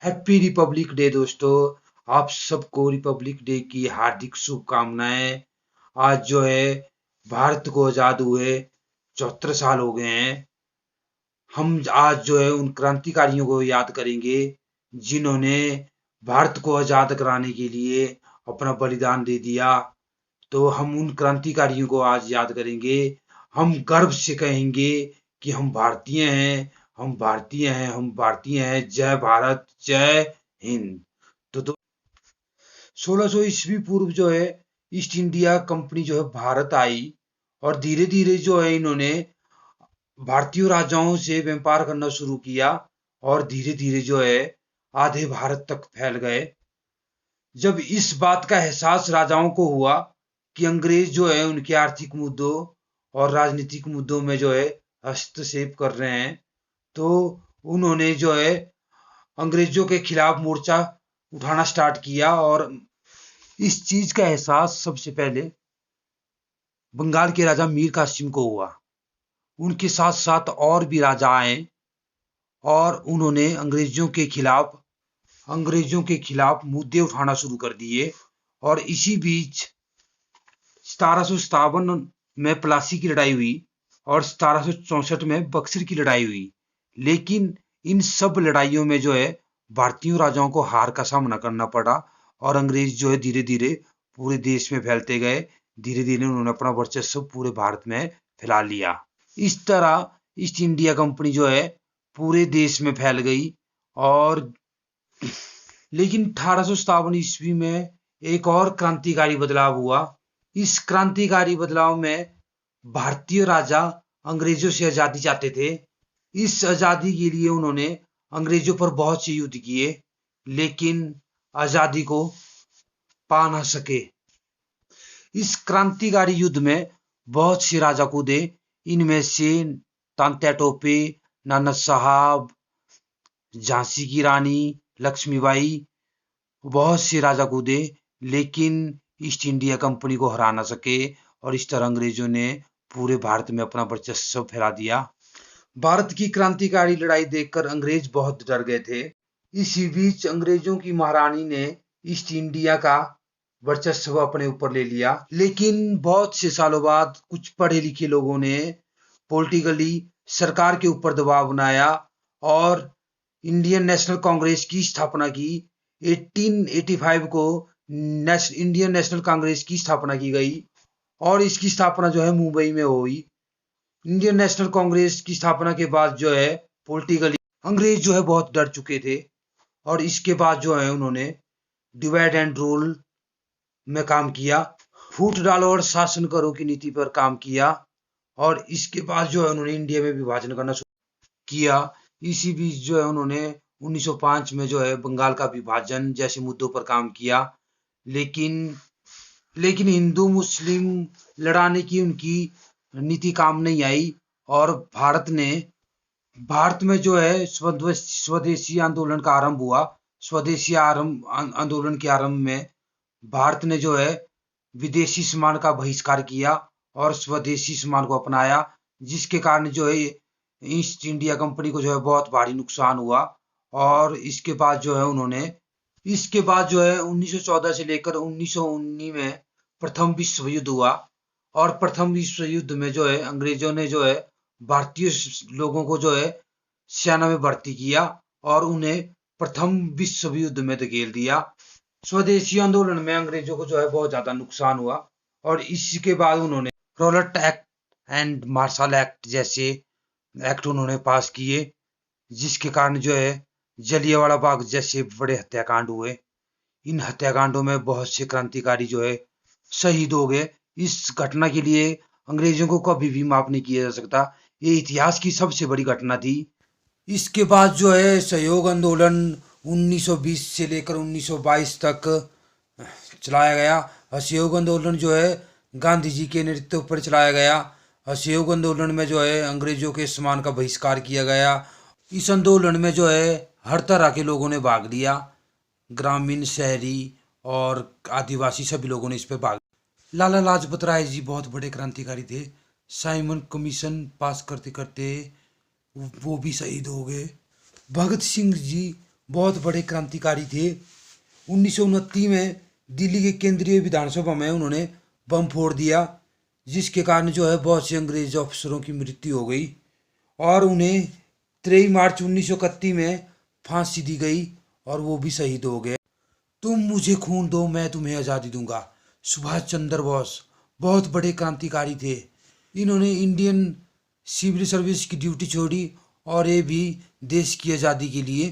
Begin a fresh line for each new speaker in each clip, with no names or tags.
Happy Republic day दोस्तों। आप सबको रिपब्लिक डे की हार्दिक शुभकामनाएं। आज जो है भारत को आजाद हुए 74 साल हो गए हैं। हम आज जो है उन क्रांतिकारियों को याद करेंगे जिन्होंने भारत को आजाद कराने के लिए अपना बलिदान दे दिया। तो हम उन क्रांतिकारियों को आज याद करेंगे। हम गर्व से कहेंगे कि हम भारतीय हैं, हम भारतीय हैं, हम भारतीय हैं। जय भारत, जय हिंद। तो 1600 ईस्वी पूर्व जो है ईस्ट इंडिया कंपनी जो है भारत आई और धीरे धीरे जो है इन्होंने भारतीय राजाओं से व्यापार करना शुरू किया और धीरे धीरे जो है आधे भारत तक फैल गए। जब इस बात का एहसास राजाओं को हुआ कि अंग्रेज जो है उनके आर्थिक मुद्दों और राजनीतिक मुद्दों में जो है हस्तक्षेप कर रहे हैं, तो उन्होंने जो है अंग्रेजों के खिलाफ मोर्चा उठाना स्टार्ट किया। और इस चीज का एहसास सबसे पहले बंगाल के राजा मीर कासिम को हुआ। उनके साथ साथ और भी राजा आए और उन्होंने अंग्रेजों के खिलाफ मुद्दे उठाना शुरू कर दिए। और इसी बीच 1757 में प्लासी की लड़ाई हुई और 1764 में बक्सर की लड़ाई हुई। लेकिन इन सब लड़ाइयों में जो है भारतीय राजाओं को हार का सामना करना पड़ा और अंग्रेज जो है धीरे धीरे पूरे देश में फैलते गए। धीरे धीरे उन्होंने अपना वर्चस्व पूरे भारत में फैला लिया। इस तरह ईस्ट इंडिया कंपनी जो है पूरे देश में फैल गई। और लेकिन 1857 ईस्वी में एक और क्रांतिकारी बदलाव हुआ। इस क्रांतिकारी बदलाव में भारतीय राजा अंग्रेजों से आजादी चाहते थे। इस आजादी के लिए उन्होंने अंग्रेजों पर बहुत से युद्ध किए, लेकिन आजादी को पा ना सके। इस क्रांतिकारी युद्ध में बहुत से राजा कूदे। इनमें से तात्या टोपे, नाना साहब, झांसी की रानी लक्ष्मीबाई, बहुत से राजा कूदे, लेकिन ईस्ट इंडिया कंपनी को हरा ना सके। और इस तरह अंग्रेजों ने पूरे भारत में अपना वर्चस्व फैला दिया। भारत की क्रांतिकारी लड़ाई देखकर अंग्रेज बहुत डर गए थे। इसी बीच अंग्रेजों की महारानी ने ईस्ट इंडिया का वर्चस्व अपने ऊपर ले लिया। लेकिन बहुत से सालों बाद कुछ पढ़े लिखे लोगों ने पॉलिटिकली सरकार के ऊपर दबाव बनाया और इंडियन नेशनल कांग्रेस की स्थापना की। 1885 को इंडियन नेशनल कांग्रेस की स्थापना की गई और इसकी स्थापना जो है मुंबई में हुई। इंडियन नेशनल कांग्रेस की स्थापना के बाद जो है पॉलिटिकली अंग्रेज जो है बहुत डर चुके थे और इसके बाद जो है उन्होंने डिवाइड एंड रूल में काम किया, फूट डालो और शासन करो की नीति पर काम किया। और इसके बाद जो है उन्होंने इंडिया में विभाजन करना शुरू किया। इसी बीच जो है उन्होंने 1905 में जो है बंगाल का विभाजन जैसे मुद्दों पर काम किया। लेकिन हिंदू मुस्लिम लड़ाने की उनकी नीति काम नहीं आई और भारत में जो है स्वदेशी आंदोलन का आरंभ हुआ। स्वदेशी आंदोलन के आरंभ में भारत ने जो है विदेशी सामान का बहिष्कार किया और स्वदेशी सामान को अपनाया, जिसके कारण जो है ईस्ट इंडिया कंपनी को जो है बहुत भारी नुकसान हुआ। और इसके बाद जो है 1914 से लेकर 1919 में प्रथम विश्व युद्ध हुआ और प्रथम विश्व युद्ध में जो है अंग्रेजों ने जो है भारतीय लोगों को जो है सेना में भर्ती किया और उन्हें प्रथम विश्व युद्ध में धकेल दिया। स्वदेशी आंदोलन में अंग्रेजों को जो है बहुत ज्यादा नुकसान हुआ और इसके बाद उन्होंने Rowlatt Act and martial act जैसे एक्ट उन्होंने पास किए, जिसके कारण जो है जलियांवाला बाग जैसे बड़े हत्याकांड हुए। इन हत्याकांडों में बहुत से क्रांतिकारी जो है शहीद हो गए। इस घटना के लिए अंग्रेजों को कभी भी माफ नहीं किया जा सकता। ये इतिहास की सबसे बड़ी घटना थी। इसके बाद जो है सहयोग आंदोलन 1920 से लेकर 1922 तक चलाया गया। असहयोग आंदोलन जो है गांधी जी के नेतृत्व पर चलाया गया। असहयोग आंदोलन में जो है अंग्रेजों के सामान का बहिष्कार किया गया। इस आंदोलन में जो है हर तरह के लोगों ने भाग लिया, ग्रामीण, शहरी और आदिवासी सभी लोगों ने इस पे भाग। लाला लाजपत राय जी बहुत बड़े क्रांतिकारी थे। साइमन कमीशन पास करते करते वो भी शहीद हो गए। भगत सिंह जी बहुत बड़े क्रांतिकारी थे। 1929 में दिल्ली के केंद्रीय विधानसभा में उन्होंने बम फोड़ दिया, जिसके कारण जो है बहुत से अंग्रेज अफसरों की मृत्यु हो गई और उन्हें 23 मार्च 1931 में फांसी दी गई और वो भी शहीद हो गए। तुम मुझे खून दो, मैं तुम्हें आज़ादी दूंगा। सुभाष चंद्र बोस बहुत बड़े क्रांतिकारी थे। इन्होंने इंडियन सिविल सर्विस की ड्यूटी छोड़ी और ये भी देश की आज़ादी के लिए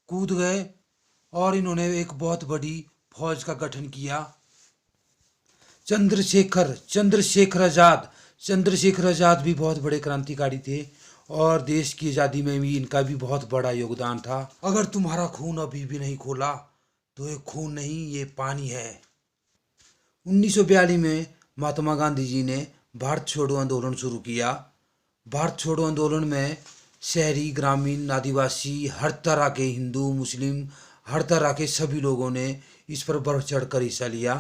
कूद गए और इन्होंने एक बहुत बड़ी फौज का गठन किया। चंद्रशेखर आज़ाद भी बहुत बड़े क्रांतिकारी थे और देश की आज़ादी में भी इनका भी बहुत बड़ा योगदान था। अगर तुम्हारा खून अभी भी नहीं खोला तो ये खून नहीं, ये पानी है। 1942 में महात्मा गांधी जी ने भारत छोड़ो आंदोलन शुरू किया। भारत छोड़ो आंदोलन में शहरी, ग्रामीण, आदिवासी, हर तरह के हिंदू, मुस्लिम, हर तरह के सभी लोगों ने इस पर बढ़ चढ़कर हिस्सा लिया।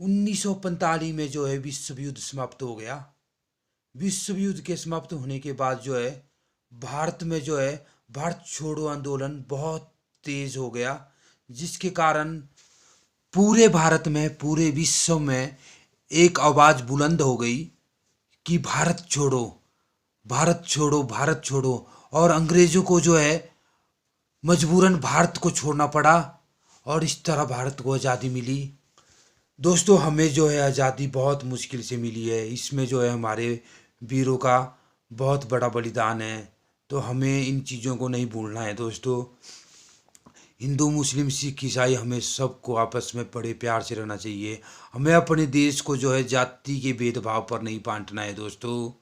1945 में जो है विश्व युद्ध समाप्त हो गया। विश्व युद्ध के समाप्त होने के बाद जो है भारत में जो है भारत छोड़ो आंदोलन बहुत तेज हो गया, जिसके कारण पूरे भारत में, पूरे विश्व में एक आवाज़ बुलंद हो गई कि भारत छोड़ो, भारत छोड़ो, भारत छोड़ो। और अंग्रेज़ों को जो है मजबूरन भारत को छोड़ना पड़ा और इस तरह भारत को आज़ादी मिली। दोस्तों, हमें जो है आज़ादी बहुत मुश्किल से मिली है। इसमें जो है हमारे वीरों का बहुत बड़ा बलिदान है, तो हमें इन चीज़ों को नहीं भूलना है। दोस्तों, हिंदू, मुस्लिम, सिख, ईसाई, हमें सबको आपस में बड़े प्यार से रहना चाहिए। हमें अपने देश को जो है जाति के भेदभाव पर नहीं बांटना है। दोस्तों,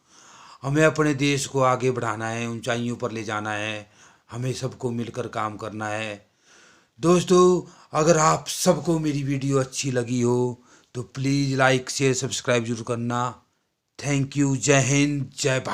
हमें अपने देश को आगे बढ़ाना है, ऊंचाइयों पर ले जाना है। हमें सबको मिलकर काम करना है। दोस्तों, अगर आप सबको मेरी वीडियो अच्छी लगी हो तो प्लीज़ लाइक, शेयर, सब्सक्राइब जरूर करना। Thank you. जय हिंद, जय भारत।